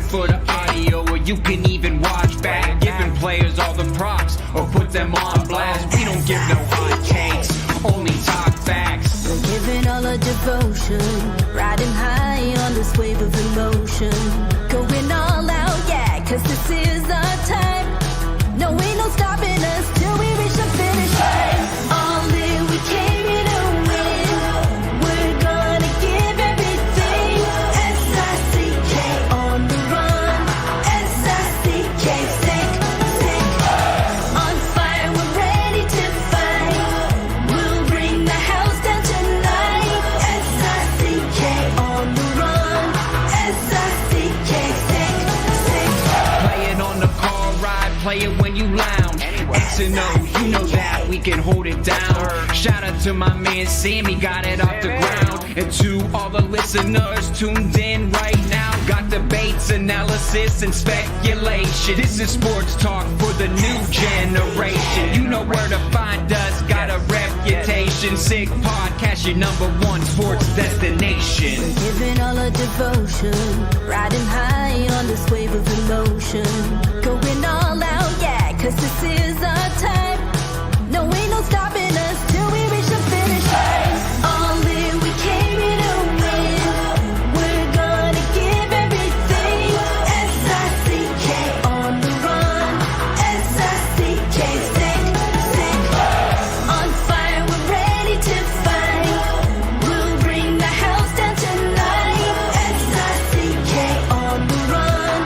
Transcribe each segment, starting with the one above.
for the audio, or you can even watch back. Giving players all the props, or put them on blast. We don't give no hot takes, only talk facts. We're giving all our devotion, riding high on this wave of emotion. Going all out, yeah, cause this is our time. No, ain't no stopping us till we reach the finish line. All in, we came here to win. We're gonna give everything. S-I-C-K on the run. S-I-C-K, sick, sick. On fire, we're ready to fight. We'll bring the house down tonight. S-I-C-K on the run. S-I-C-K, sick, sick. Playing on the car ride, play it when you lounge. X and O, you know that we can hold it down. Shout out to my man Sammy, got it off the ground. And to all the listeners tuned in right now, got debates, analysis, and speculation. This is sports talk for the new generation. You know where to find us, got a reputation. Sick podcast, your #1 sports destination. We're giving all our devotion, riding high on this wave of emotion. Going all out, yeah, cause this is our time. No, ain't no stopping us till we reach the finish line. All in, we came here to win. We're gonna give everything. S-I-C-K on the run. S-I-C-K, sick, sick. On fire, we're ready to fight. We'll bring the house down tonight. S-I-C-K on the run.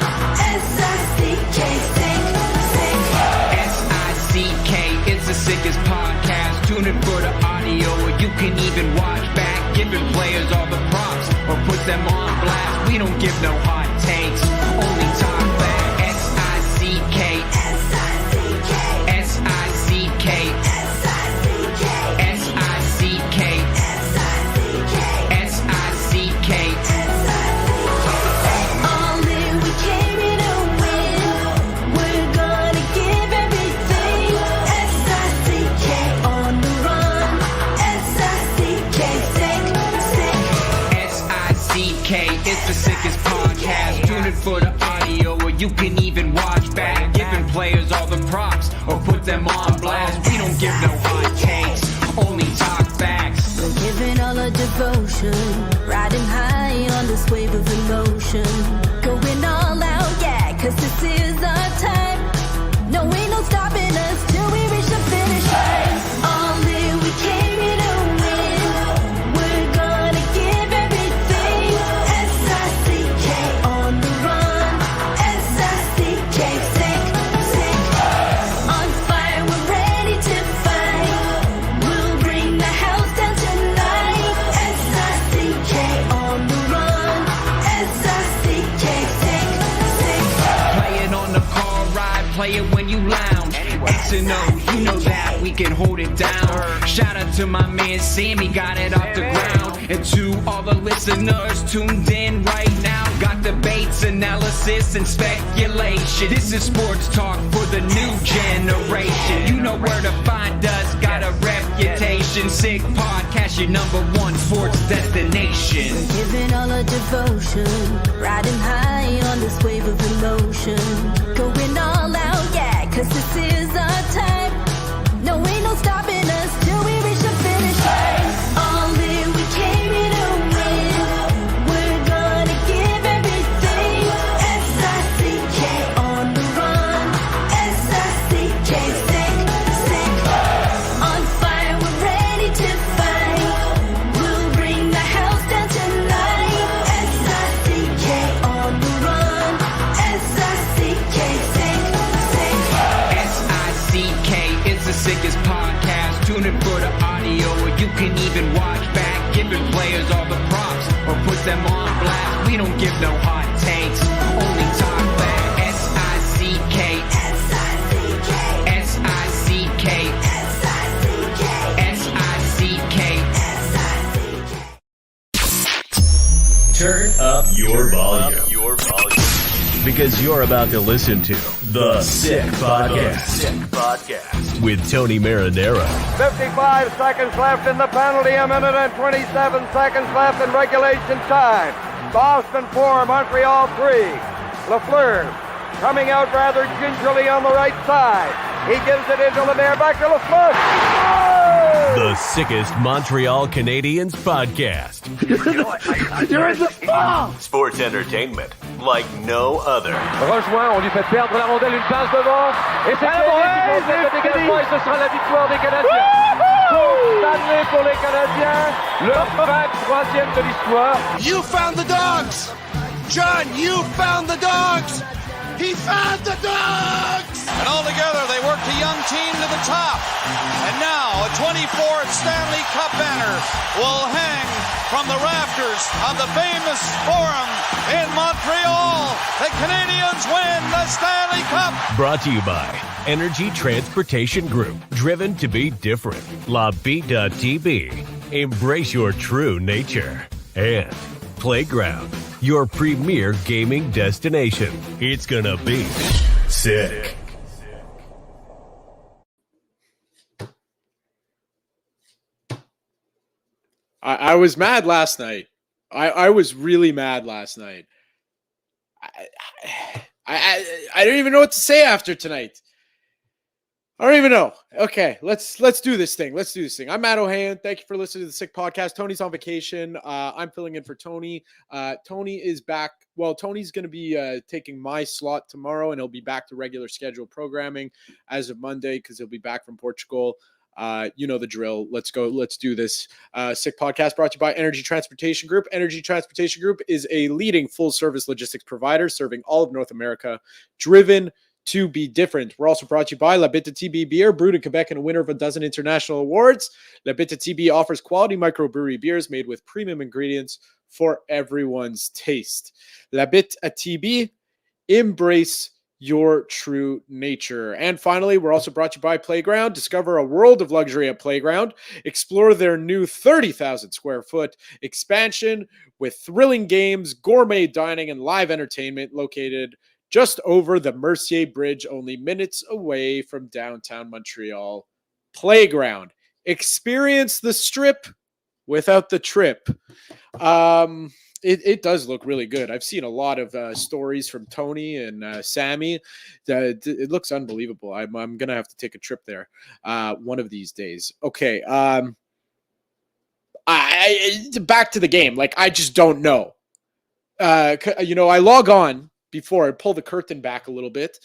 S-I-C-K, sick, sick. S-I-C-K, it's the sickest podcast. Tune in for the audio, or you can even watch back. Giving players all the props, or put them on blast. We don't give no hot takes, only talk back. S-I-C-K, S-I-C-K, S-I-C-K, S-I-C-K, S-I-C-K, S-I-C-K, S-I-C-K. all in, we came here to win. We're gonna give everything. S-I-C-K on the run. S-I-C-K, sick, sick. S-I-C-K, it's the sickest podcast. Tune in for the audio, or you can even watch back. Giving players all the props, or put them on blast. We don't give no hot takes, only talk facts. We're giving all our devotion, riding high on this wave of emotion. Going all out, yeah, cause this is our time. No, ain't no stopping us till we reach the finish line. All in, we came here to win. We're gonna give everything. S-I-C-K on the run. S-I-C-K, sick, sick. On fire, we're ready to fight. We'll bring the house down tonight. S-I-C-K on the run. S-I-C-K, sick, sick. Playing on the car ride, play it when you lounge. X and O, you know that we can hold it down. Shout out to my man Sammy, got it off the ground. And to all the listeners tuned in right now, got debates, analysis, and speculation. This is sports talk for the new generation. You know where to find us, got a reputation. Sick podcast, your #1 sports destination. We're giving all our devotion, riding high on this wave of emotion. Going all out, yeah, cause this is our time. No, ain't no stopping us till we reach the finish line. All in, we came here to win. We're gonna give everything. S-I-C-K on the run. S-I-C-K, sick, sick. On fire, we're ready to fight. We'll bring the house down tonight. S-I-C-K on the run. S-I-C-K, sick, sick. S-I-C-K, it's the sickest podcast. Tune in for the audio, or you can even watch back. Giving players all the props, or put them on blast. We don't give no hot takes, only talk back. S-I-C-K, S-I-C-K, S-I-C-K, S-I-C-K, S-I-C-K. S-I-C-K. Turn up your volume. Because you're about to listen to The Sick Podcast. With Tony Marinaro. 55 seconds left in the penalty, a minute and 27 seconds left in regulation time. Boston 4, Montreal 3. Lafleur coming out rather gingerly on the right side. He gives it into Lemaire, back to Lafleur. Oh! The sickest Montreal Canadiens podcast. You're in the ball! Sports entertainment like no other. Rejoint, on lui fait perdre la rondelle, une passe devant. Et c'est le dégagement et ce sera la victoire des Canadiens. Stanley pour les Canadiens, le 23e de l'histoire. You found the dogs! John, you found the dogs! He found the dogs! And all together, they worked a young team to the top. And now, a 24th Stanley Cup banner will hang from the rafters of the famous Forum in Montreal. The Canadiens win the Stanley Cup! Brought to you by Energy Transportation Group. Driven to be different. La Vida.tv. Embrace your true nature. And Playground, your premier gaming destination. It's gonna be sick. I was mad last night. I was really mad last night. I don't even know what to say after tonight. I don't even know. Okay, let's do this thing. I'm Matt Ohayon. Thank you for listening to the Sick Podcast. Tony's on vacation. I'm filling in for Tony. Tony is back. Well, Tony's going to be taking my slot tomorrow, and he'll be back to regular scheduled programming as of Monday because he'll be back from Portugal. You know the drill. Let's go. Let's do this. Sick Podcast brought to you by Energy Transportation Group. Energy Transportation Group is a leading full-service logistics provider serving all of North America, driven to be different. We're also brought to you by La Bitte TB Beer, brewed in Quebec and a winner of a dozen international awards. La Bitte TB offers quality microbrewery beers made with premium ingredients for everyone's taste. La Bitte TB, embrace your true nature. And finally, we're also brought to you by Playground. Discover a world of luxury at Playground. Explore their new 30,000 square foot expansion with thrilling games, gourmet dining, and live entertainment located just over the Mercier Bridge, only minutes away from downtown Montreal. Playground. Experience the strip without the trip. It does look really good. I've seen a lot of stories from Tony and Sammy. It looks unbelievable. I'm going to have to take a trip there one of these days. Okay. Back to the game. Like, I just don't know. I log on before I pull the curtain back a little bit.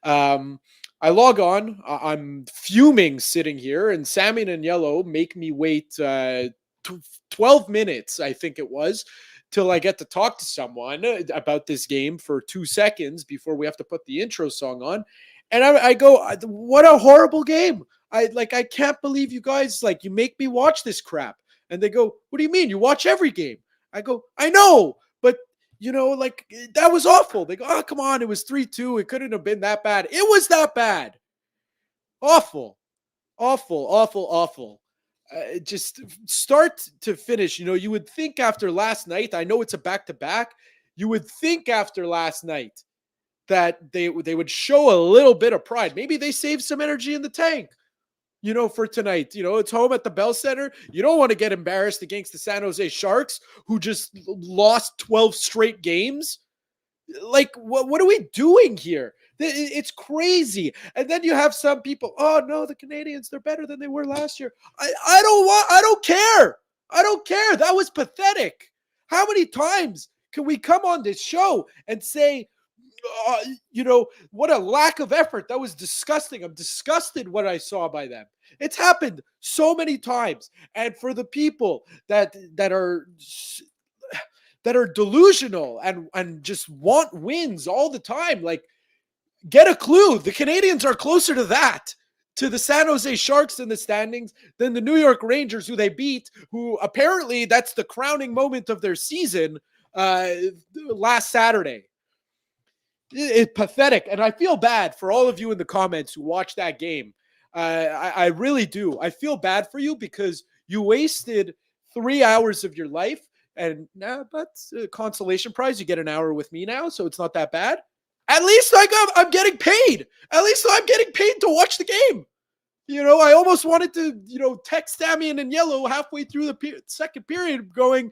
I log on. I'm fuming sitting here, and Sammy and Yellow make me wait 12 minutes, I think it was, till I get to talk to someone about this game for 2 seconds before we have to put the intro song on. And I go, what a horrible game. I can't believe you guys, you make me watch this crap. And they go, what do you mean? You watch every game. I go, I know, but that was awful. They go, oh, come on. It was 3-2. It couldn't have been that bad. It was that bad. Awful. Just start to finish. You would think after last night, I know it's a back-to-back. You would think after last night that they would show a little bit of pride. Maybe they saved some energy in the tank, for tonight. It's home at the Bell Center. You don't want to get embarrassed against the San Jose Sharks, who just lost 12 straight games. What are we doing here? It's crazy. And then you have some people, oh no, the Canadiens, they're better than they were last year. I don't care. That was pathetic. How many times can we come on this show and say, what a lack of effort. That was disgusting. I'm disgusted what I saw by them. It's happened so many times. And for the people that are delusional and just want wins all the time, get a clue. The Canadiens are closer to that, to the San Jose Sharks in the standings, than the New York Rangers, who they beat, who apparently that's the crowning moment of their season last Saturday. It's pathetic. And I feel bad for all of you in the comments who watched that game. I really do. I feel bad for you because you wasted 3 hours of your life. And but consolation prize, you get an hour with me now, so it's not that bad. At least I'm getting paid. At least I'm getting paid to watch the game. I almost wanted to, text Sammy and Yellow halfway through the second period going,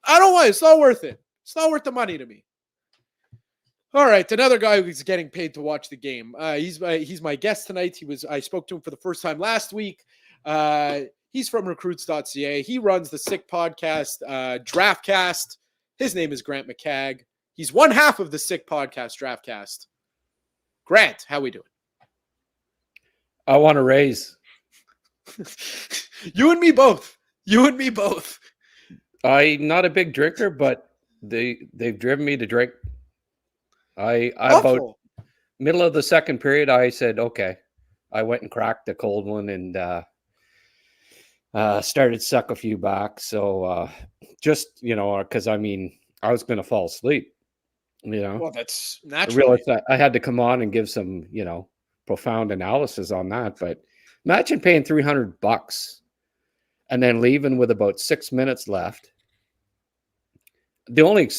I don't want it. It's not worth it. It's not worth the money to me. All right, another guy who's getting paid to watch the game. He's my guest tonight. I spoke to him for the first time last week. He's from recruits.ca. He runs the Sick podcast, Draftcast. His name is Grant McCagg. He's one half of the Sick podcast, Draftcast. Grant, how we doing? I want to raise. You and me both. You and me both. I'm not a big drinker, but they've driven me to drink. I about middle of the second period, I said, okay. I went and cracked a cold one and started suck a few back. So just, because I was going to fall asleep. Well, that's natural. I realized that I had to come on and give some, profound analysis on that. But imagine paying $300 and then leaving with about 6 minutes left. The only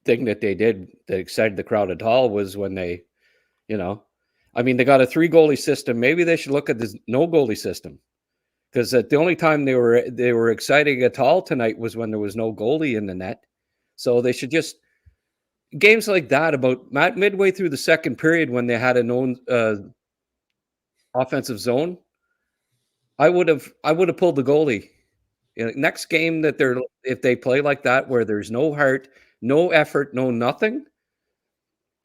thing that they did that excited the crowd at all was when they, they got a 3-goalie system. Maybe they should look at this no goalie system, because the only time they were exciting at all tonight was when there was no goalie in the net. So they should just games like that about midway through the second period when they had a known offensive zone. I would have pulled the goalie. Next game if they play like that where there's no heart, no effort, no nothing,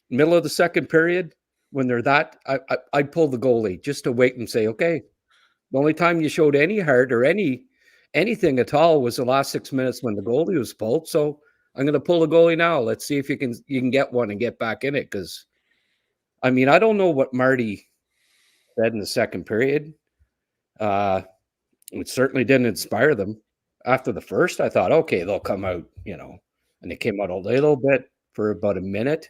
middle of the second period when they're that, I'd pull the goalie just to wait and say, okay, the only time you showed any heart or anything at all was the last 6 minutes when the goalie was pulled. So I'm going to pull the goalie now. Let's see if you can get one and get back in it. Because, I don't know what Marty said in the second period. It certainly didn't inspire them. After the first, I thought, okay, they'll come out, and they came out a little bit for about a minute.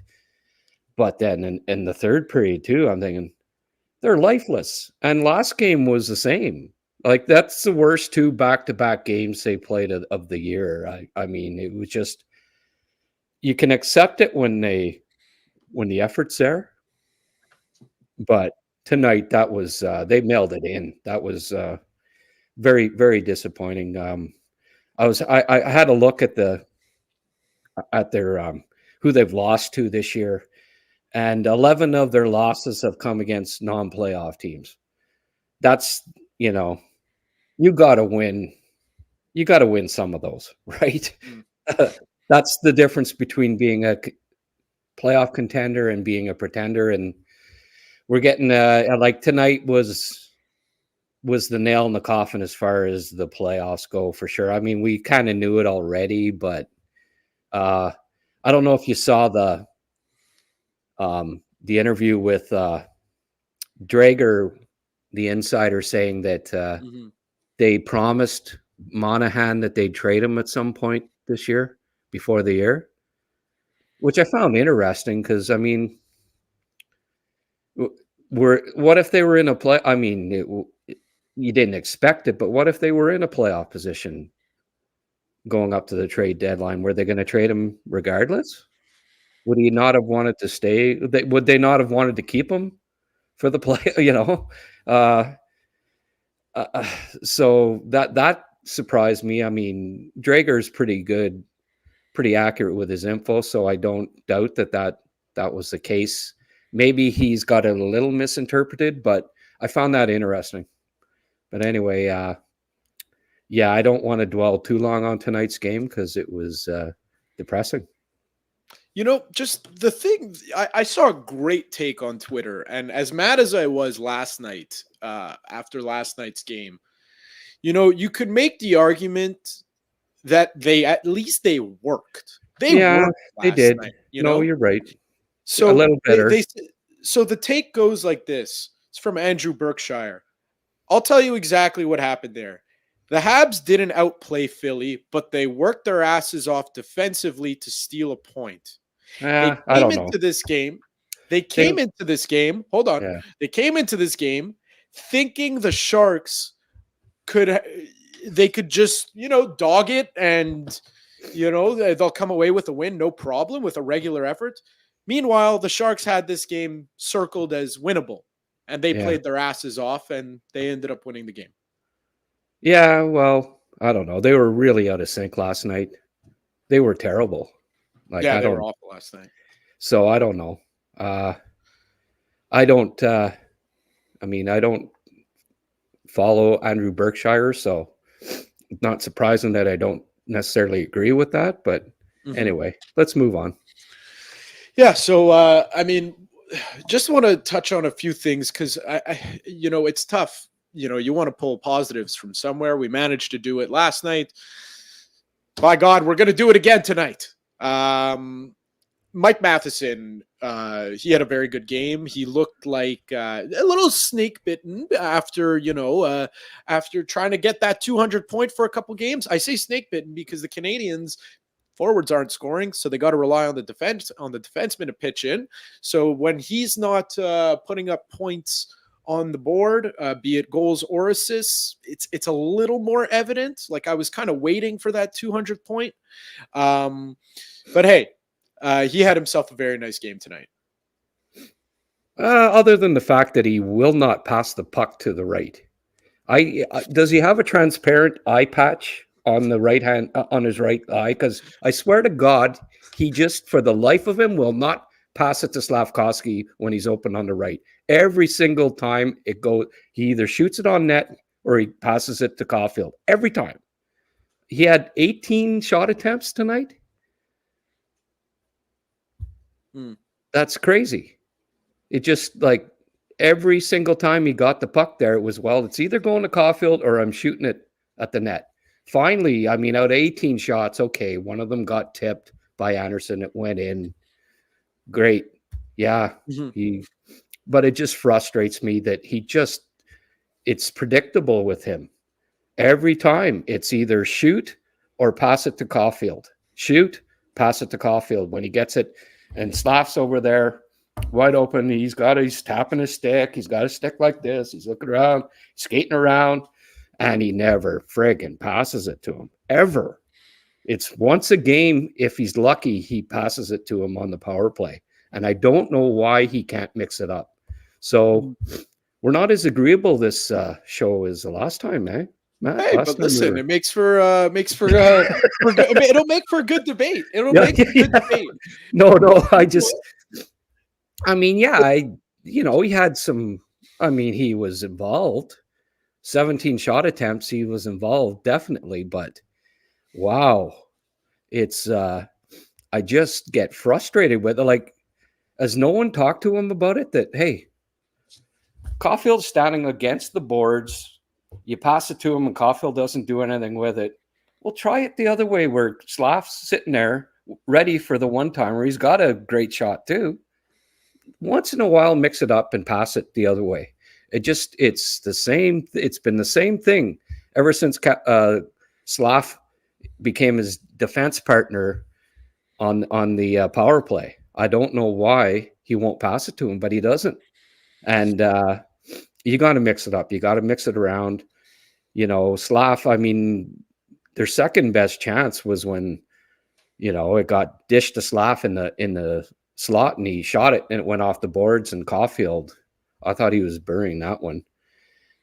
But then in the third period, too, I'm thinking, they're lifeless. And last game was the same. Like, that's the worst 2 back-to-back games they played of the year. It was just, you can accept it when the effort's there. But tonight, that was, they mailed it in. That was very, very disappointing. I had a look at their who they've lost to this year, and 11 of their losses have come against non-playoff teams. That's, you got to win. You got to win some of those, right? That's the difference between being a playoff contender and being a pretender. And we're getting like tonight was the nail in the coffin as far as the playoffs go, for sure. We kind of knew it already, but I don't know if you saw the interview with Drager, the insider, saying that they promised Monahan that they'd trade him at some point this year before the year, which I found interesting because, what if they were in a play? You didn't expect it, but what if they were in a playoff position going up to the trade deadline? Were they going to trade him regardless? Would he not have wanted to stay? Would they not have wanted to keep him for the play? So that surprised me. Drager's pretty good, pretty accurate with his info, so I don't doubt that was the case. Maybe he's got it a little misinterpreted, but I found that interesting. But anyway, I don't want to dwell too long on tonight's game because it was depressing. Just the thing, I saw a great take on Twitter, and as mad as I was last night, after last night's game, you could make the argument that they worked. They worked last they did. Night, No, you're right. So a little better. So the take goes like this. It's from Andrew Berkshire. I'll tell you exactly what happened there. The Habs didn't outplay Philly, but they worked their asses off defensively to steal a point. I don't know. They came into this game. Hold on. Yeah. They came into this game thinking the Sharks could just, dog it and, they'll come away with a win, no problem, with a regular effort. Meanwhile, the Sharks had this game circled as winnable, and they played their asses off, and they ended up winning the game. Yeah, well, I don't know. They were really out of sync last night. They were terrible. They were awful last night. So I don't know. I don't follow Andrew Berkshire, so not surprising that I don't necessarily agree with that. But anyway, let's move on. Yeah. So, I mean, just want to touch on a few things because it's tough. You want to pull positives from somewhere. We managed to do it last night. By God, we're going to do it again tonight. Mike Matheson, he had a very good game. He looked like a little snake bitten after trying to get that 200 point for a couple games. I say snake bitten because the Canadians forwards aren't scoring, so they got to rely on the defenseman to pitch in. So when he's not putting up points on the board, be it goals or assists, it's a little more evident. Like I was kind of waiting for that 200 point. But hey, he had himself a very nice game tonight. Other than the fact that he will not pass the puck to the right. Does he have a transparent eye patch on the right hand, on his right eye? Because I swear to God, he just, for the life of him, will not pass it to Slafkovsky when he's open on the right. Every single time it goes, he either shoots it on net or he passes it to Caulfield. Every time. He had 18 shot attempts tonight. That's crazy. It just like every single time he got the puck there, it was, well, it's either going to Caulfield or I'm shooting it at the net. Finally, I mean, out of 18 shots, okay, one of them got tipped by Anderson. It went in. Great. Yeah. But it just frustrates me that it's predictable with him. Every time it's either shoot or pass it to Caulfield. Shoot, pass it to Caulfield. When he gets it, and Slaff's over there, wide open. He's tapping his stick. He's got a stick like this. He's looking around, skating around, and he never friggin' passes it to him, ever. It's once a game, if he's lucky, he passes it to him on the power play. And I don't know why he can't mix it up. So we're not as agreeable this show as the last time, eh? Matt, hey, but listen, it makes for it'll make for good debate. It'll make for good debate. No, he had some. I mean, he was involved. 17 shot attempts, he was involved definitely, but wow, it's I just get frustrated with it. Like, has no one talked to him about it? That hey, Caulfield's standing against the boards. You pass it to him and Caulfield doesn't do anything with it. Well, try it the other way where Slaff's sitting there ready for the one-timer. He's got a great shot too. Once in a while, mix it up and pass it the other way. It's the same. It's been the same thing ever since Slaff became his defense partner on the power play. I don't know why he won't pass it to him, but he doesn't. And you got to mix it up. You got to mix it around. Slaff, I mean, their second best chance was when, it got dished to Slaff in the slot and he shot it and it went off the boards, and Caulfield, I thought he was burying that one.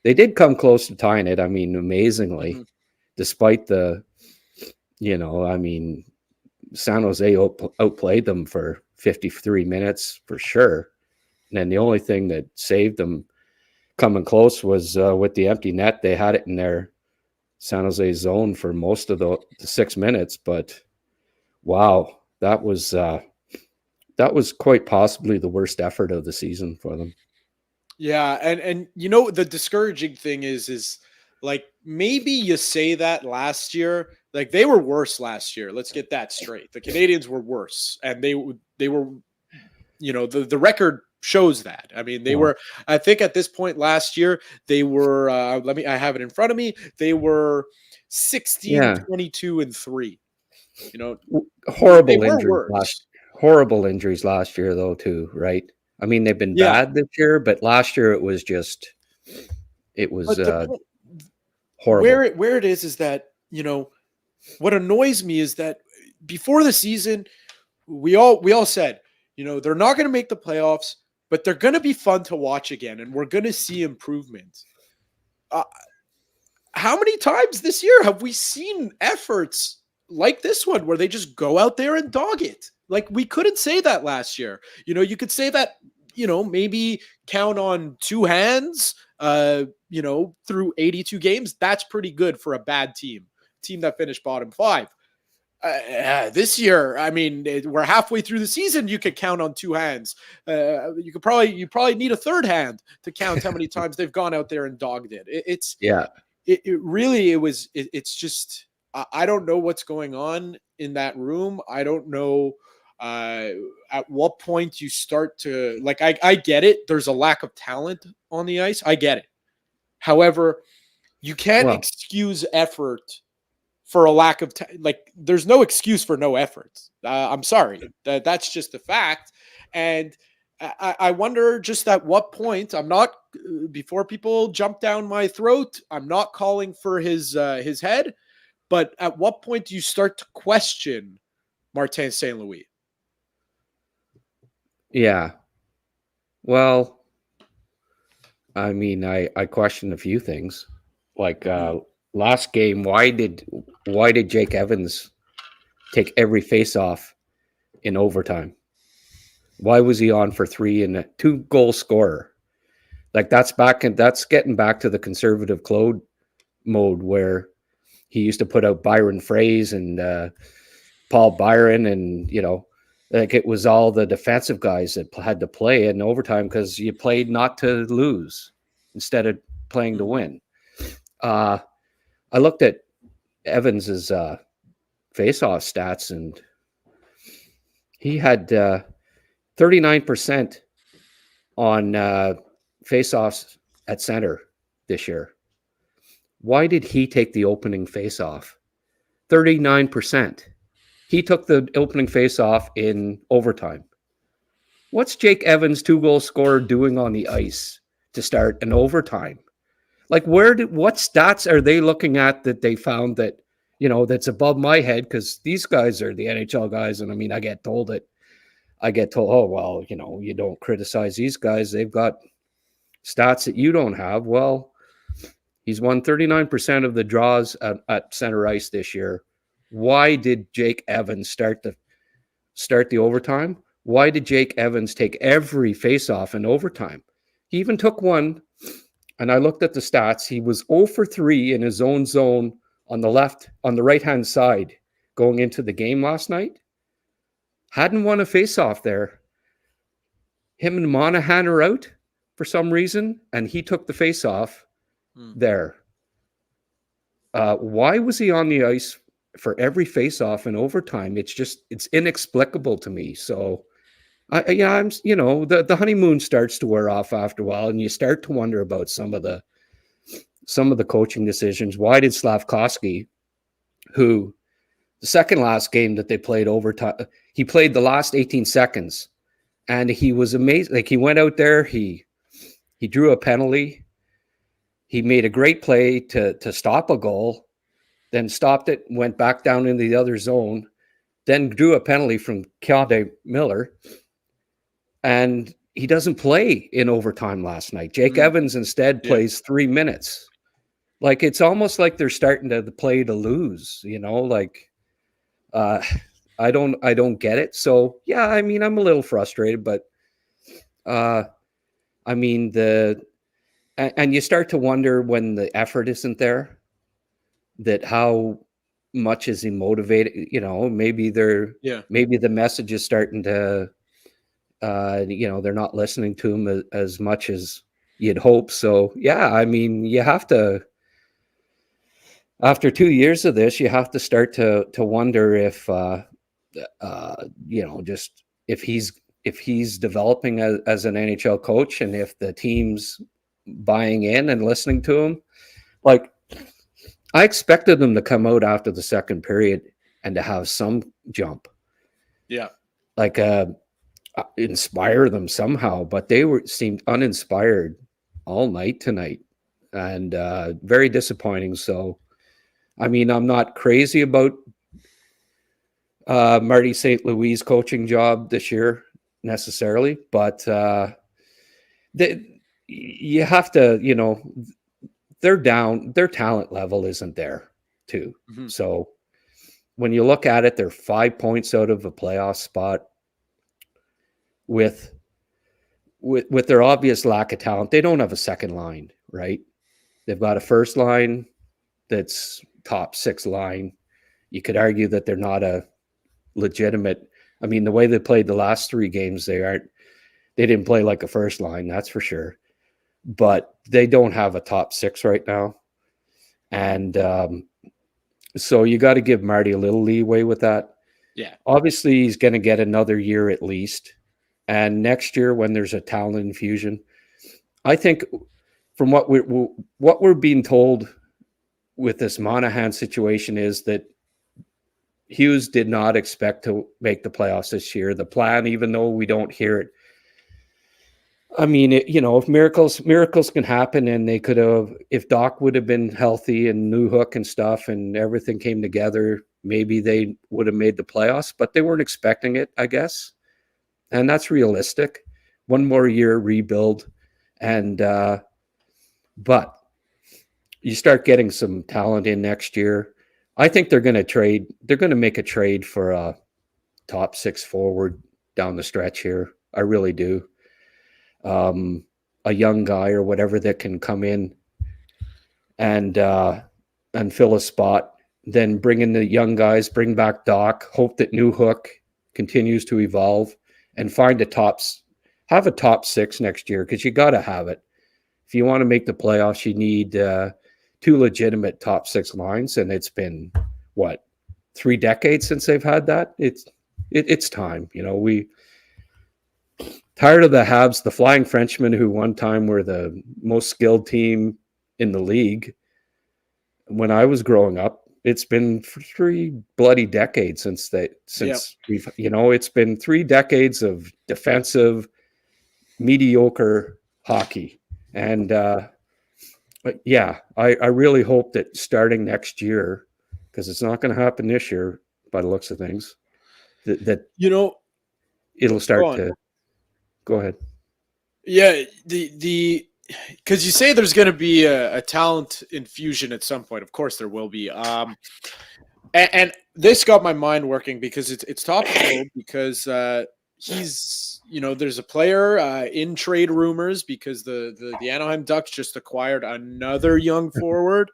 They did come close to tying it. I mean, amazingly, despite the, San Jose outplayed them for 53 minutes for sure. And then the only thing that saved them coming close was with the empty net. They had it in their San Jose zone for most of the 6 minutes, but wow, that was quite possibly the worst effort of the season for them. Yeah, and the discouraging thing is like, maybe you say that last year, like they were worse last year. Let's get that straight. The Canadians were worse, and they were, the record shows that. I mean, they were, I think at this point last year, they were, I have it in front of me. They were 16, 22 and 3, horrible injuries last year though, too. Right. I mean, they've been bad this year, but last year it was horrible. Where it is that, what annoys me is that before the season, we all said, they're not going to make the playoffs, but they're going to be fun to watch again, and we're going to see improvement. How many times this year have we seen efforts like this one where they just go out there and dog it? Like, we couldn't say that last year. You could say that, maybe count on two hands, through 82 games. That's pretty good for a bad team that finished bottom five. This year, I mean, we're halfway through the season. You could count on two hands. You probably need a third hand to count how many times they've gone out there and dogged it. It's just, I don't know what's going on in that room. I don't know at what point you start to, like, I get it. There's a lack of talent on the ice. I get it. However, you can't excuse effort for a lack of there's no excuse for no effort. I'm sorry. That's just a fact. And I wonder just at what point, I'm not, before people jump down my throat, I'm not calling for his head, but at what point do you start to question Martin St. Louis? Yeah. Well, I mean, I question a few things. Like last game, why did Jake Evans take every face-off in overtime? Why was he on for 3 and a 2-goal scorer? Like, that's getting back to the conservative Claude mode where he used to put out Byron Frais and Paul Byron, and like, it was all the defensive guys that had to play in overtime because you played not to lose instead of playing to win. I looked at Evans's face-off stats, and he had 39% on face-offs at center this year. Why did he take the opening face-off? 39%. He took the opening face-off in overtime. What's Jake Evans, 2-goal scorer, doing on the ice to start an overtime? Like, what stats are they looking at that they found that, that's above my head? Because these guys are the NHL guys, and I mean, I get told, oh, well, you don't criticize these guys. They've got stats that you don't have. Well, he's won 39% of the draws at center ice this year. Why did Jake Evans start the overtime? Why did Jake Evans take every face-off in overtime? He even took one, and I looked at the stats. He was 0 for 3 in his own zone on the right-hand side going into the game last night. Hadn't won a face-off there. Him and Monahan are out for some reason, and he took the face-off there. Why was he on the ice for every face-off in overtime? It's inexplicable to me. So, I'm the honeymoon starts to wear off after a while, and you start to wonder about some of the coaching decisions. Why did Slavkovsky, who the second last game that they played overtime, he played the last 18 seconds, and he was amazing. Like, he went out there, he drew a penalty, he made a great play to stop a goal, then stopped it, went back down into the other zone, then drew a penalty from Keontae Miller, and he doesn't play in overtime last night. Jake Evans instead plays 3 minutes. Like, it's almost like they're starting to play to lose, like, I don't get it. So, yeah, I mean, I'm a little frustrated, but I mean, and you start to wonder when the effort isn't there, that how much is he motivated? Maybe maybe the message is starting to, they're not listening to him as much as you'd hope. So, yeah, I mean, you have to, after 2 years of this, you have to start to wonder if, just if he's developing as an NHL coach, and if the team's buying in and listening to him. Like, I expected them to come out after the second period and to have some jump. Yeah. Like, inspire them somehow, but they seemed uninspired all night tonight, and very disappointing. So, I mean, I'm not crazy about Marty St. Louis' coaching job this year necessarily, but you have to, they're down. Their talent level isn't there too. Mm-hmm. So when you look at it, they're 5 points out of a playoff spot with their obvious lack of talent. They don't have a second line, right? They've got a first line that's top 6 line. You could argue that they're not a legitimate. I mean, the way they played the last 3 games, they didn't play like a first line, that's for sure. But they don't have a top 6 right now. And so you got to give Marty a little leeway with that. Yeah. Obviously, he's going to get another year at least. And next year, when there's a talent infusion, I think from what we're being told with this Monahan situation is that Hughes did not expect to make the playoffs this year. The plan, even though we don't hear it, I mean, if miracles can happen, and they could have, if Doc would have been healthy and Newhook and stuff and everything came together, maybe they would have made the playoffs, but they weren't expecting it, I guess. And that's realistic. One more year rebuild. And, but you start getting some talent in next year. I think they're going to make a trade for a top 6 forward down the stretch here. I really do. A young guy or whatever that can come in and fill a spot, then bring in the young guys, bring back Doc, hope that Newhook continues to evolve, and have a top 6 next year, because you got to have it. If you want to make the playoffs, you need 2 legitimate top 6 lines, and it's been, 3 decades since they've had that? It's time. We tired of the Habs, the Flying Frenchmen, who one time were the most skilled team in the league. When I was growing up, it's been 3 bloody decades since it's been 3 decades of defensive, mediocre hockey. And I really hope that starting next year, because it's not going to happen this year by the looks of things, that it'll start to. Go ahead. Yeah, because you say there's going to be a talent infusion at some point. Of course, there will be. And this got my mind working because it's topical because he's there's a player in trade rumors because the Anaheim Ducks just acquired another young forward.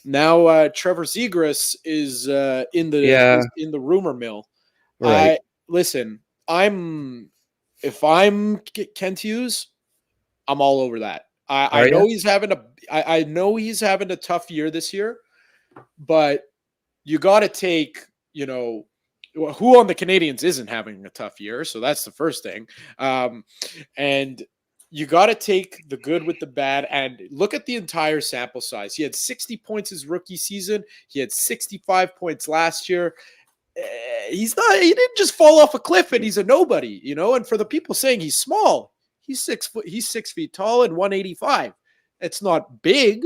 Now Trevor Zegras is in the rumor mill. Right. Listen, if I'm Kent Hughes, I'm all over that. I know he's having a tough year this year, but you got to take, who on the Canadians isn't having a tough year. So that's the first thing. And you got to take the good with the bad and look at the entire sample size. He had 60 points his rookie season. He had 65 points last year. He didn't just fall off a cliff and he's a nobody, and for the people saying he's small, he's 6 feet tall and 185. It's not big,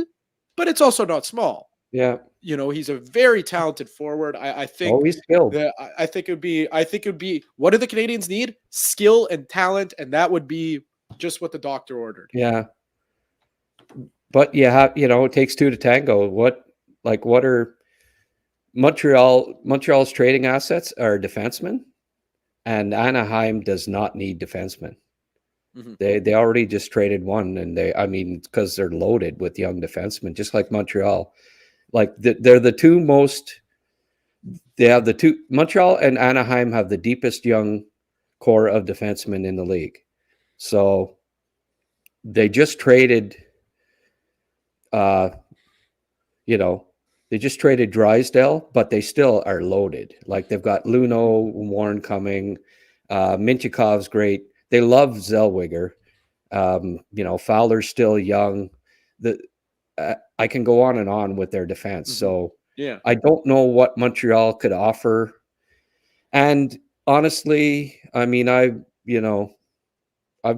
but it's also not small. Yeah. He's a very talented forward. I think always skilled. I think it would be what do the Canadians need? Skill and talent, and that would be just what the doctor ordered. Yeah. But it takes 2 to tango. What are Montreal's trading assets are defensemen, and Anaheim does not need defensemen. Mm-hmm. They already just traded one, and because they're loaded with young defensemen, just like Montreal. They're the two most. They have the two. Montreal and Anaheim have the deepest young core of defensemen in the league. So they just traded. They just traded Drysdale, but they still are loaded. They've got Luno, Warren coming, Mintyukov's great. They love Zellweger. Fowler's still young. I can go on and on with their defense. Mm-hmm. So yeah, I don't know what Montreal could offer. And honestly, I've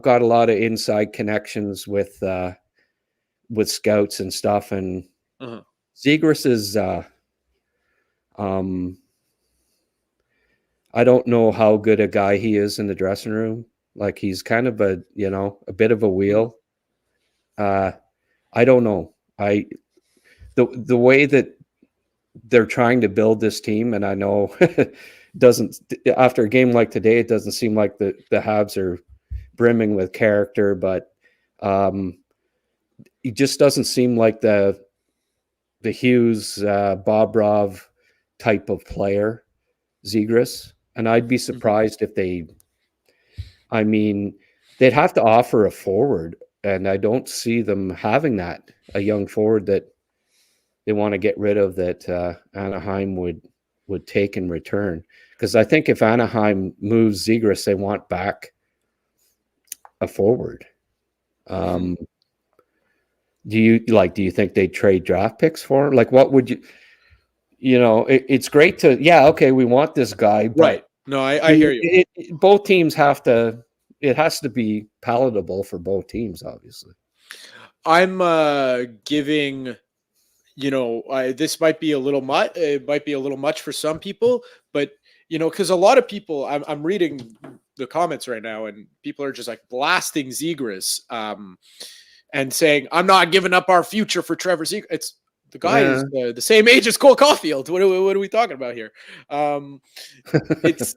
got a lot of inside connections with scouts and stuff, and Zegras is, I don't know how good a guy he is in the dressing room. He's kind of a bit of a wheel. I don't know. The way that they're trying to build this team, and I know doesn't after a game like today, it doesn't seem like the Habs are brimming with character, but it just doesn't seem like the Hughes, Bobrov type of player, Zegras. And I'd be surprised if they'd have to offer a forward, and I don't see them having that, a young forward that they want to get rid of, that Anaheim would take in return. Because I think if Anaheim moves Zegras, they want back a forward. Do you think they'd trade draft picks for him? Like, what would you? It's great to, okay, we want this guy, but Right. No, I hear you. Both teams have to. It has to be palatable for both teams, obviously. I'm giving. This might be a little much. It might be a little much for some people, but because a lot of people, I'm reading the comments right now, and people are just like blasting Zegras, and saying, "I'm not giving up our future for Trevor Zegras." It's the guy is the same age as Cole Caulfield. What are we talking about here? It's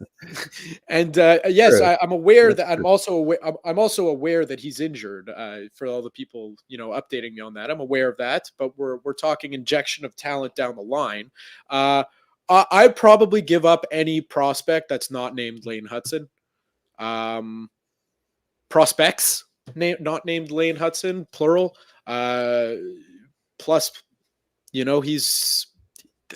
and yes, I'm aware that I'm also aware that he's injured. For all the people updating me on that, I'm aware of that. But we're talking injection of talent down the line. I'd probably give up any prospect that's not named Lane Hudson. Prospects not named Lane Hudson, plural. Plus, he's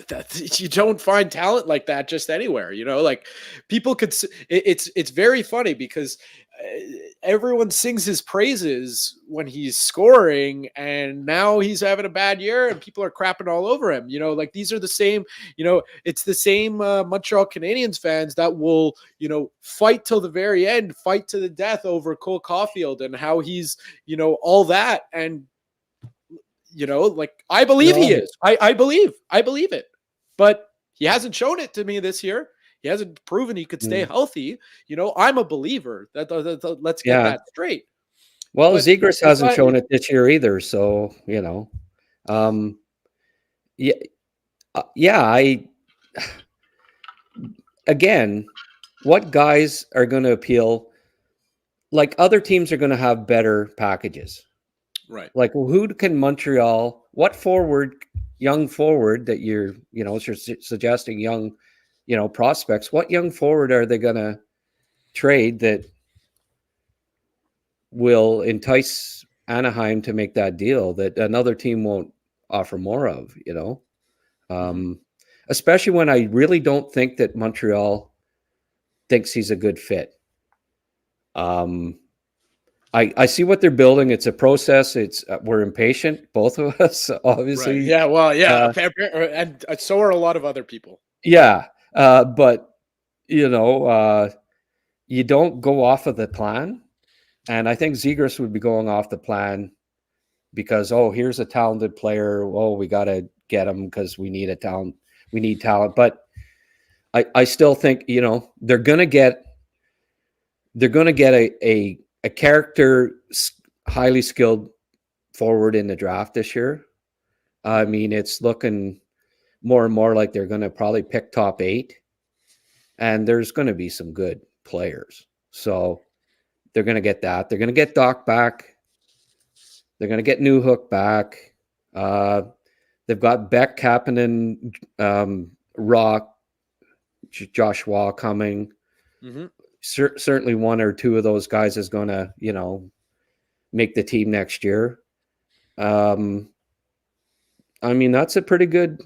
that you don't find talent like that just anywhere. Like people could. It's very funny because everyone sings his praises when he's scoring, and now he's having a bad year, and people are crapping all over him. Like these are the same. It's the same Montreal Canadiens fans that will fight till the very end, fight to the death over Cole Caulfield and how he's all that. And like I believe he is. I believe it, but he hasn't shown it to me this year. He hasn't proven he could stay healthy. I'm a believer. Let's get that straight. Well, Zegras hasn't shown it this year either. So again, what guys are going to appeal? Like other teams are going to have better packages. Right. Like, who can Montreal? What young forward that you're suggesting young, prospects? What young forward are they going to trade that will entice Anaheim to make that deal that another team won't offer more of? Especially when I really don't think that Montreal thinks he's a good fit. I see what they're building. It's a process. We're impatient, both of us, obviously. Right. Yeah. Well, yeah, and so are a lot of other people. Yeah, but you don't go off of the plan, and I think Zegras would be going off the plan because here's a talented player. We got to get him because we need a talent. We need talent, but I still think they're gonna get a character, highly skilled forward in the draft this year. I mean, it's looking more and more like they're going to probably pick top 8, and there's going to be some good players. So they're going to get that. They're going to get Doc back. They're going to get Newhook back. They've got Beck, Kapanen, Rock, Joshua coming. Mm-hmm. Certainly one or two of those guys is going to, make the team next year. I mean, that's a pretty good.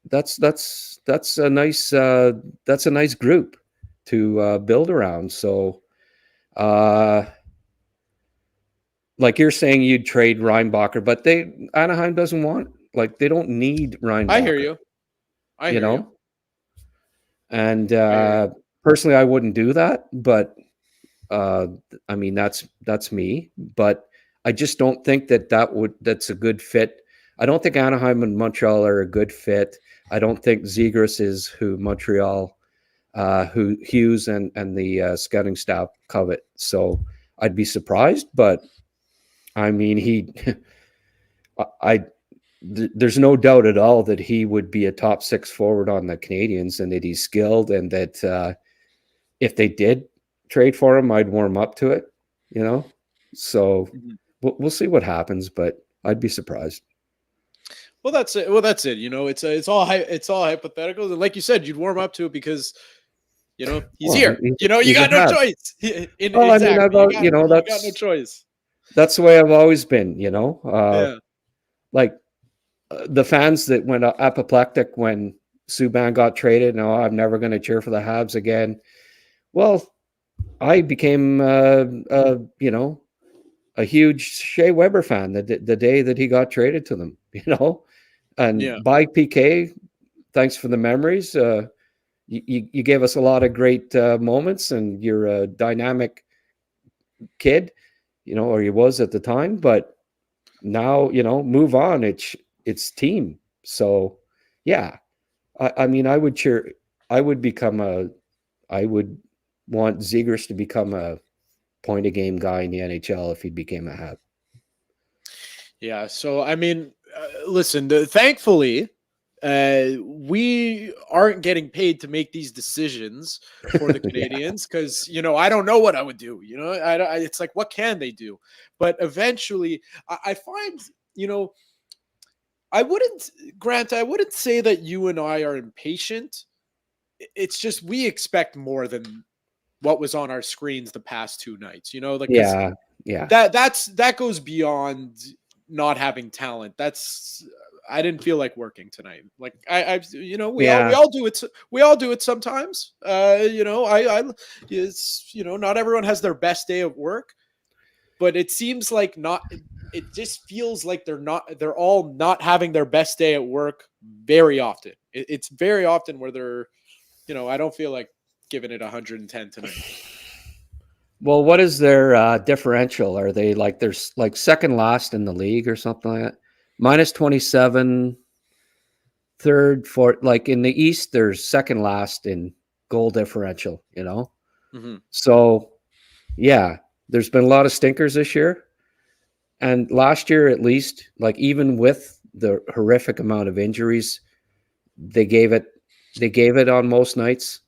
That's a nice group to build around. So, like you're saying, you'd trade Reinbacher, but Anaheim doesn't want. Like they don't need Reinbacher. I hear you. I hear you. And personally, I wouldn't do that, but I mean that's me. But I just don't think that's a good fit. I don't think Anaheim and Montreal are a good fit. I don't think Zegras is who Montreal, who Hughes and the scouting staff covet. So I'd be surprised, but I mean there's no doubt at all that he would be a top 6 forward on the Canadians, and that he's skilled, and that if they did trade for him, I'd warm up to it, you know? So we'll see what happens, but I'd be surprised. Well, that's it. Well, that's it. You know, it's all hypothetical. And like you said, you'd warm up to it because, you know, he's here. You know, you got no choice. Well, I mean, you got no choice. That's the way I've always been, you know? Yeah. Like the fans that went apoplectic when Subban got traded, no, I'm never going to cheer for the Habs again. Well, I became, you know, a huge Shea Weber fan the day that he got traded to them, you know? And by PK, thanks for the memories. You gave us a lot of great moments, and you're a dynamic kid, you know, or he was at the time. But now, you know, move on. It's team. So, yeah. I mean, I would cheer. I would want Zegras to become a point a game guy in the NHL if he became a Hab. Yeah. So, I mean, listen, thankfully, we aren't getting paid to make these decisions for the Canadians because, you know, I don't know what I would do. You know, it's like, what can they do? But eventually, I find, you know, I wouldn't say that you and I are impatient. It's just we expect more than what was on our screens the past 2 nights. You know, like that goes beyond not having talent. I didn't feel like working tonight. Like you know, we all do it. We all do it sometimes. You know, it's, you know, not everyone has their best day of work, but it seems like it just feels like they're all not having their best day at work very often. It's very often where they're, you know, I don't feel like giving it 110 tonight. Well, what is their differential? Are they like, there's like second last in the league or something like that? Minus 27, third, fourth. Like in the East, there's second last in goal differential, you know? Mm-hmm. So, yeah, there's been a lot of stinkers this year. And last year, at least, like even with the horrific amount of injuries, they gave it on most nights.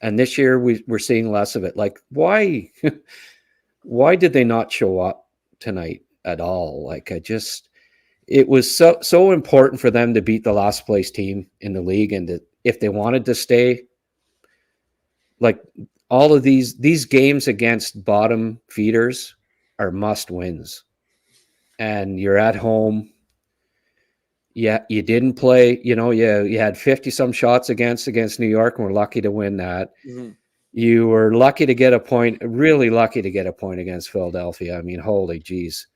And this year we're seeing less of it. Like, why did they not show up tonight at all? Like, it was so important for them to beat the last place team in the league. And if they wanted to stay, like all of these games against bottom feeders are must wins. And you're at home. Yeah, you didn't play, you know, you had 50 some shots against New York, and we're lucky to win that. Mm-hmm. You were lucky to get a point, really lucky to get a point against Philadelphia. I mean, holy geez.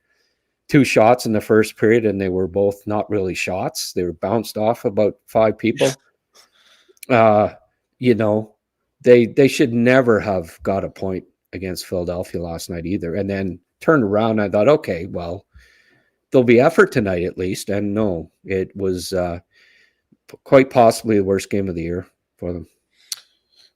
2 shots in the first period, and they were both not really shots. They were bounced off about 5 people. You know, they should never have got a point against Philadelphia last night either. And then turned around, and I thought, okay, well, there'll be effort tonight at least. And no, it was quite possibly the worst game of the year for them.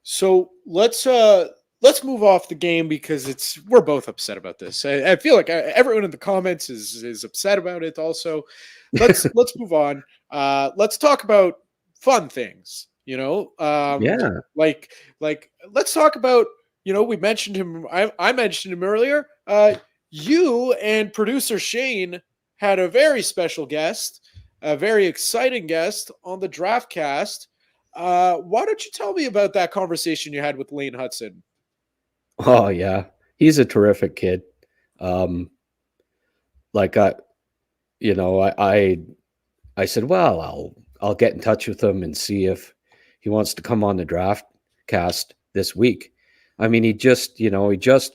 So let's move off the game because we're both upset about this. I feel like everyone in the comments is upset about it also. Let's move on. Let's talk about fun things, you know? Like let's talk about, you know, we mentioned him. I mentioned him earlier. You and producer Shane had a very special guest, a very exciting guest on the Draftcast. Why don't you tell me about that conversation you had with Lane Hudson? Oh yeah, he's a terrific kid. Like I said, well, I'll get in touch with him and see if he wants to come on the Draftcast this week. I mean, he just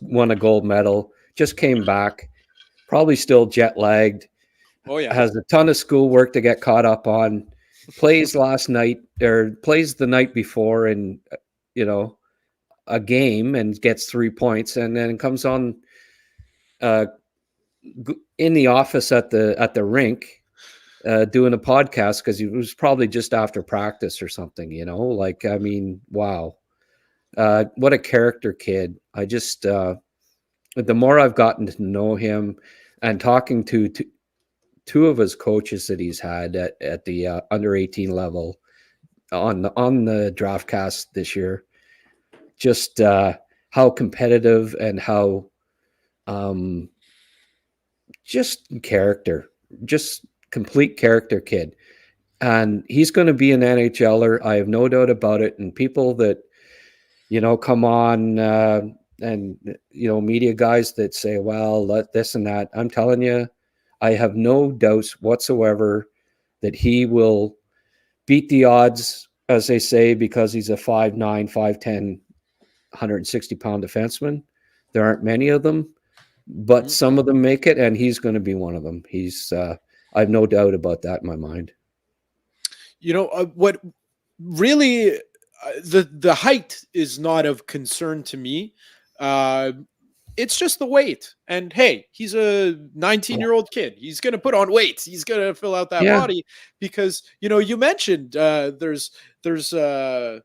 won a gold medal, just came back, probably still jet lagged. Oh yeah, has a ton of schoolwork to get caught up on. Plays the night before in, you know, a game and gets 3 points, and then comes on in the office at the rink doing a podcast because he was probably just after practice or something, you know. Like, I mean, wow, what a character kid. I just the more I've gotten to know him and talking to two of his coaches that he's had at the under 18 level on the draft cast this year, just how competitive and how just complete character kid. And he's going to be an NHLer. I have no doubt about it. And people that, come on and, media guys that say, well, let this and that. I'm telling you, I have no doubts whatsoever that he will beat the odds, as they say, because he's a 5'9", 5'10", 160-pound defenseman. There aren't many of them, but some of them make it, and he's going to be one of them. I have no doubt about that in my mind. What really the height is not of concern to me. It's just the weight. And hey, he's a 19-year-old kid. He's going to put on weight. He's going to fill out that body because, you mentioned there's a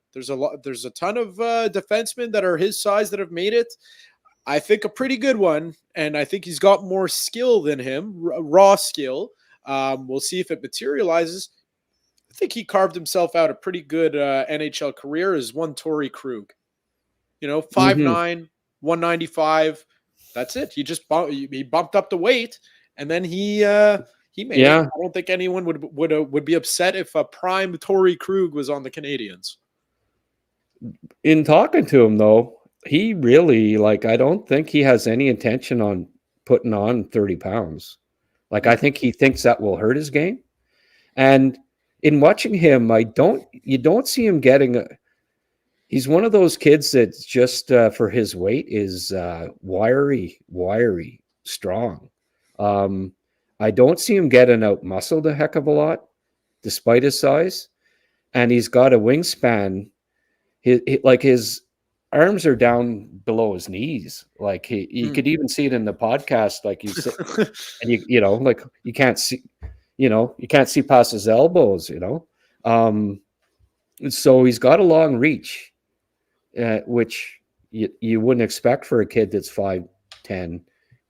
ton of defensemen that are his size that have made it. I think a pretty good one. And I think he's got more skill than him, raw skill. We'll see if it materializes. I think he carved himself out a pretty good NHL career as one Torrey Krug. 5'9", 195. That's it. He just bumped up the weight, and then he made it. I don't think anyone would be upset if a prime Torrey Krug was on the Canadiens. In talking to him, though, he really, I don't think he has any intention on putting on 30 pounds. I think he thinks that will hurt his game. And in watching him, you don't see him getting he's one of those kids that's just for his weight is wiry, strong. I don't see him getting out muscled a heck of a lot, despite his size. And he's got a wingspan. His arms are down below his knees. You could even see it in the podcast. And you can't see. You can't see past his elbows, So he's got a long reach, which you wouldn't expect for a kid that's 5'10".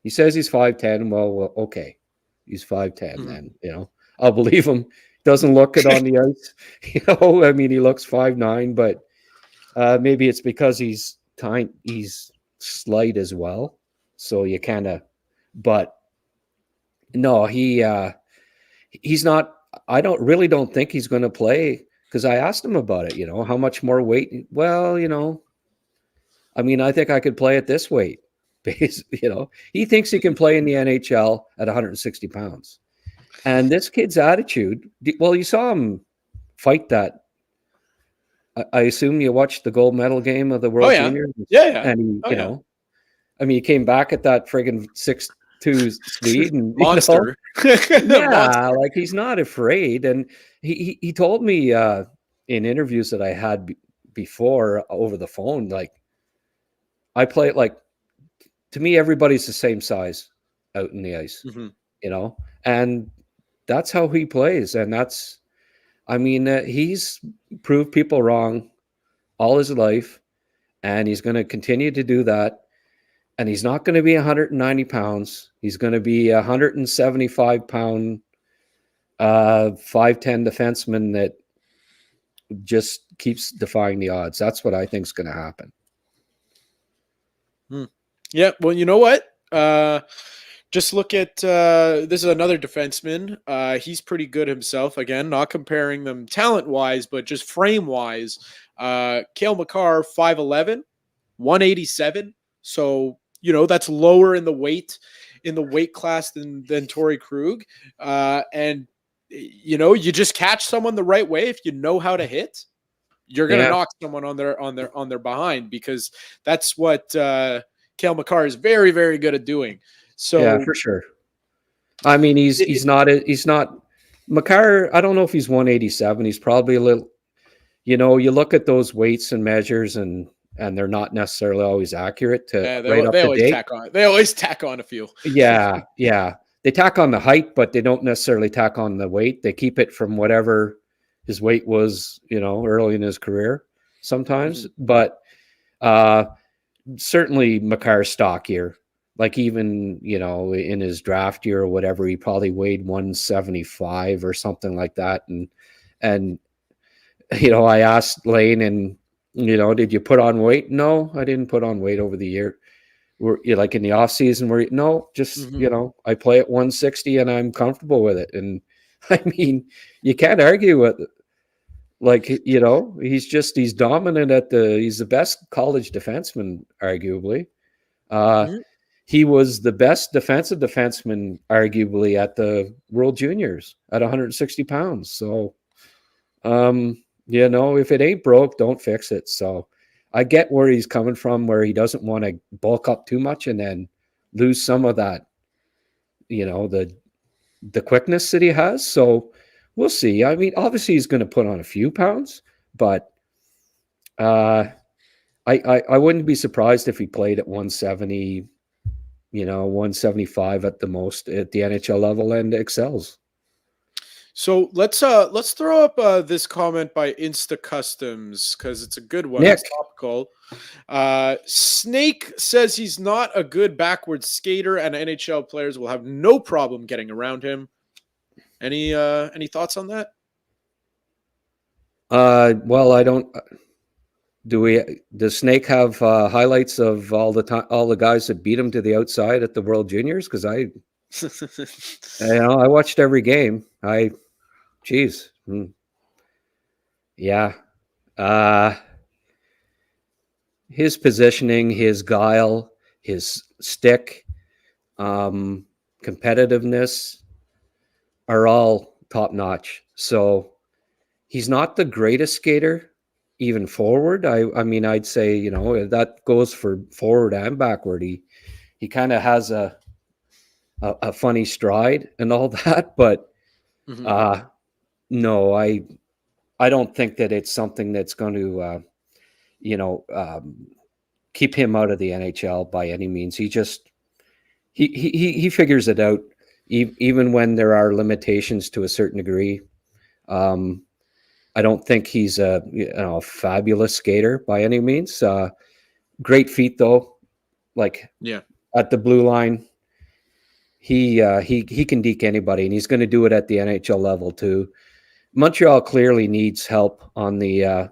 He says he's 5'10". Well, okay. He's 5'10", then, I'll believe him. Doesn't look it on the ice. He looks 5'9", but maybe it's because he's tiny, he's slight as well. So you kind of, but no, he's not. I don't think he's going to play, because I asked him about it. How much more weight? Well, I think I could play at this weight. He thinks he can play in the NHL at 160 pounds. And this kid's attitude. Well, you saw him fight that. I assume you watched the gold medal game of the World Juniors. Yeah. And he came back at that friggin' 6'2" speed and monster. Monster. He's not afraid. And he told me in interviews that I had before over the phone, I play it to me, everybody's the same size out in the ice, and that's how he plays. And that's, he's proved people wrong all his life, and he's going to continue to do that. And he's not going to be 190 pounds. He's going to be 175 pound, 5'10" defenseman that just keeps defying the odds. That's what I think is going to happen. Yeah. Well, you know what? Just look at this is another defenseman. He's pretty good himself. Again, not comparing them talent-wise, but just frame-wise. Cale Makar, 5'11", 187. So, that's lower in the weight class than Torrey Krug. And you just catch someone the right way. If you know how to hit, you're going to knock someone on their behind, because that's what Cale Makar is very, very good at doing. So yeah, for sure. He's not Makar. I don't know if he's 187. He's probably a little, you look at those weights and measures and they're not necessarily always accurate to They always tack on a few. Yeah. They tack on the height, but they don't necessarily tack on the weight. They keep it from whatever his weight was, early in his career sometimes. But certainly Makar's stockier like even, in his draft year or whatever, he probably weighed 175 or something like that. And, I asked Lane and, did you put on weight? No, I didn't put on weight over the year. Were you like in the off season where no, just, I play at 160 and I'm comfortable with it. And I mean, you can't argue with it. Like, he's dominant he's the best college defenseman, arguably. He was the best defensive defenseman, arguably, at the World Juniors at 160 pounds. So, if it ain't broke, don't fix it. So I get where he's coming from, where he doesn't want to bulk up too much and then lose some of that, the quickness that he has. So we'll see. I mean, obviously he's going to put on a few pounds, but I wouldn't be surprised if he played at 170, 175 at the most at the NHL level and excels. So let's throw up this comment by Insta Customs because it's a good one. Nick. It's topical. Snake says he's not a good backward skater and NHL players will have no problem getting around him. Any thoughts on that? Well, I don't. Does Snake have highlights of all the guys that beat him to the outside at the World Juniors? Because I watched every game. Yeah. His positioning, his guile, his stick, competitiveness are all top notch. So he's not the greatest skater, even forward. I mean, I'd say, that goes for forward and backward. He kind of has a funny stride and all that, but no, I don't think that it's something that's going to, keep him out of the NHL by any means. He just, he figures it out, even when there are limitations to a certain degree. I don't think he's a fabulous skater by any means. Great feet though, at the blue line. He can deke anybody, and he's going to do it at the NHL level too. Montreal clearly needs help on the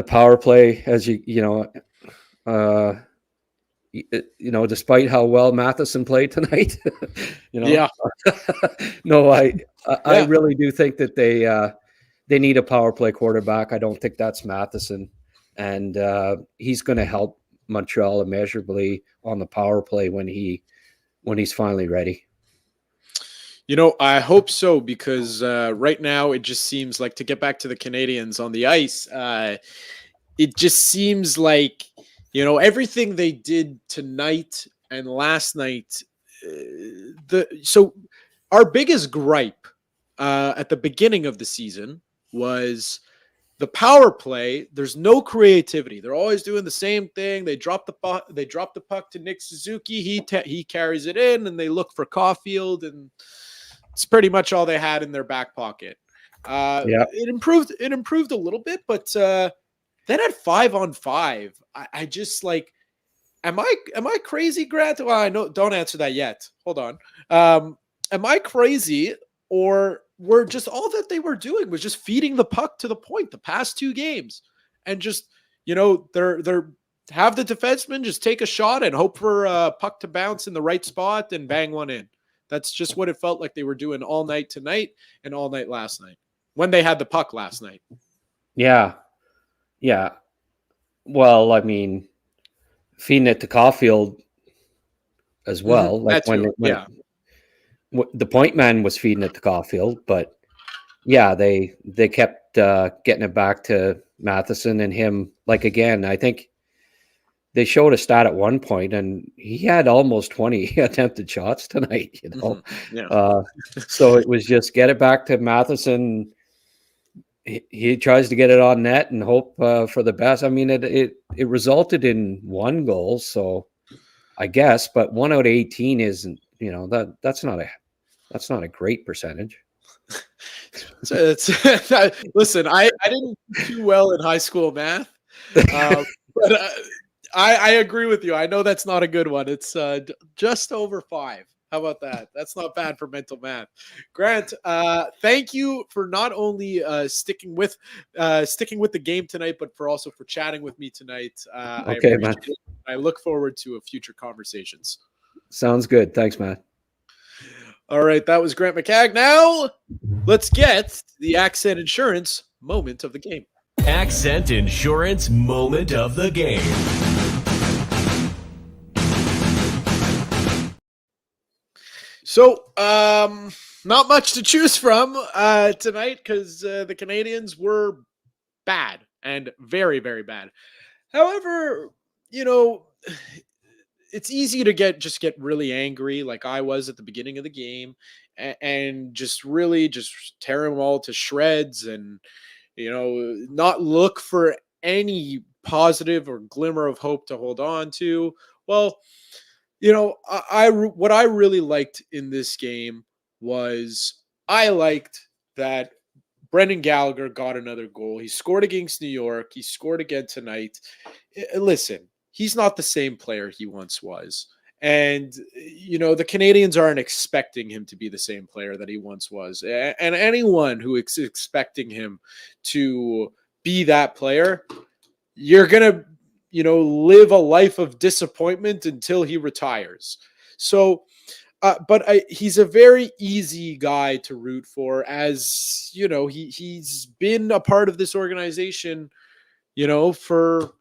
power play, as despite how well Matheson played tonight. Yeah. No, I really do think that they need a power play quarterback. I don't think that's Matheson, and he's going to help Montreal immeasurably on the power play when he's finally ready. I hope so, because right now it just seems like, to get back to the Canadians on the ice, it just seems like, everything they did tonight and last night. So our biggest gripe at the beginning of the season was the power play. There's no creativity. They're always doing the same thing. They drop the puck to Nick Suzuki. He carries it in, and they look for Caulfield, and it's pretty much all they had in their back pocket. It improved a little bit, but then at 5-on-5, I just like, am I crazy, Grant? Well, I know, don't answer that yet. Hold on. Am I crazy, or were just all that they were doing was just feeding the puck to the point the past two games, and just, they're have the defenseman just take a shot and hope for a puck to bounce in the right spot and bang one in. That's just what it felt like they were doing all night tonight and all night last night when they had the puck last night. Yeah. Yeah. Well, I mean, feeding it to Caulfield as well. Like when the point man was feeding it to Caulfield, but yeah, they kept getting it back to Matheson and him. Like, again, I think they showed a stat at one point, and he had almost 20 attempted shots tonight, so it was just get it back to Matheson. He tries to get it on net and hope for the best. I mean, it resulted in one goal, so I guess, but 1 out of 18 isn't, that's not a great percentage. So listen, I didn't do too well in high school math, but I agree with you. I know that's not a good one. It's just over 5. How about that? That's not bad for mental math. Grant, thank you for not only sticking with the game tonight, but for chatting with me tonight. Okay, man. I look forward to future conversations. Sounds good. Thanks, Matt. All right, that was Grant McCagg. Now, let's get the Accent Insurance moment of the game. Accent Insurance moment of the game. So, not much to choose from tonight because the Canadians were bad and very, very bad. However, it's easy to get really angry like I was at the beginning of the game and just tear them all to shreds and, not look for any positive or glimmer of hope to hold on to. Well, what I really liked in this game was I liked that Brendan Gallagher got another goal. He scored against New York. He scored again tonight. Listen, he's not the same player he once was. And, the Canadians aren't expecting him to be the same player that he once was. And anyone who is expecting him to be that player, you're going to live a life of disappointment until he retires. So, but he's a very easy guy to root for, as he's been a part of this organization, for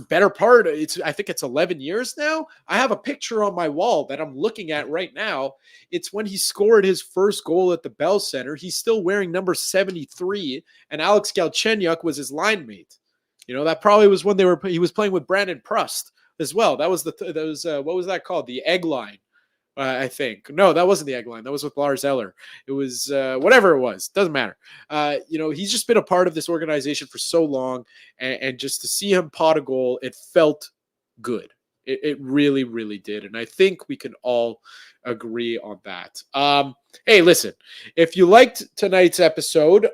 better part. I think it's 11 years now. I have a picture on my wall that I'm looking at right now. It's when he scored his first goal at the Bell Center. He's still wearing number 73, and Alex Galchenyuk was his line mate. That probably was when he was playing with Brandon Prust as well. That was what was that called? The egg line, I think. No, that wasn't the egg line. That was with Lars Eller. It was whatever it was. Doesn't matter. He's just been a part of this organization for so long, and just to see him pot a goal, it felt good. It really, really did. And I think we can all agree on that. Hey, listen, if you liked tonight's episode,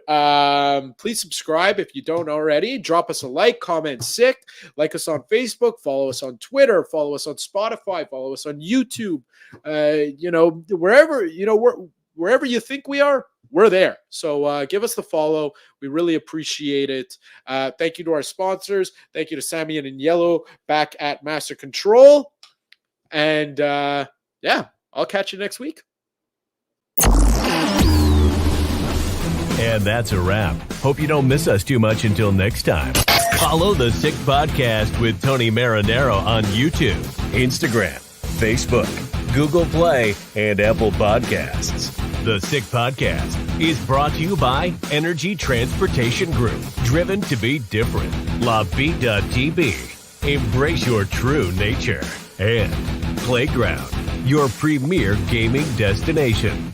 please subscribe if you don't already. Drop us a like, comment sick, like us on Facebook, follow us on Twitter, follow us on Spotify, follow us on YouTube. Wherever you think we are, we're there. So give us the follow. We really appreciate it. Thank you to our sponsors. Thank you to Sammy and Yellow back at Master Control. And I'll catch you next week. And that's a wrap. Hope you don't miss us too much until next time. Follow the Sick Podcast with Tony Marinaro on YouTube, Instagram, Facebook, Google Play, and Apple Podcasts. The Sick Podcast is brought to you by Energy Transportation Group, driven to be different. La Vida TV, embrace your true nature. And Playground, your premier gaming destination.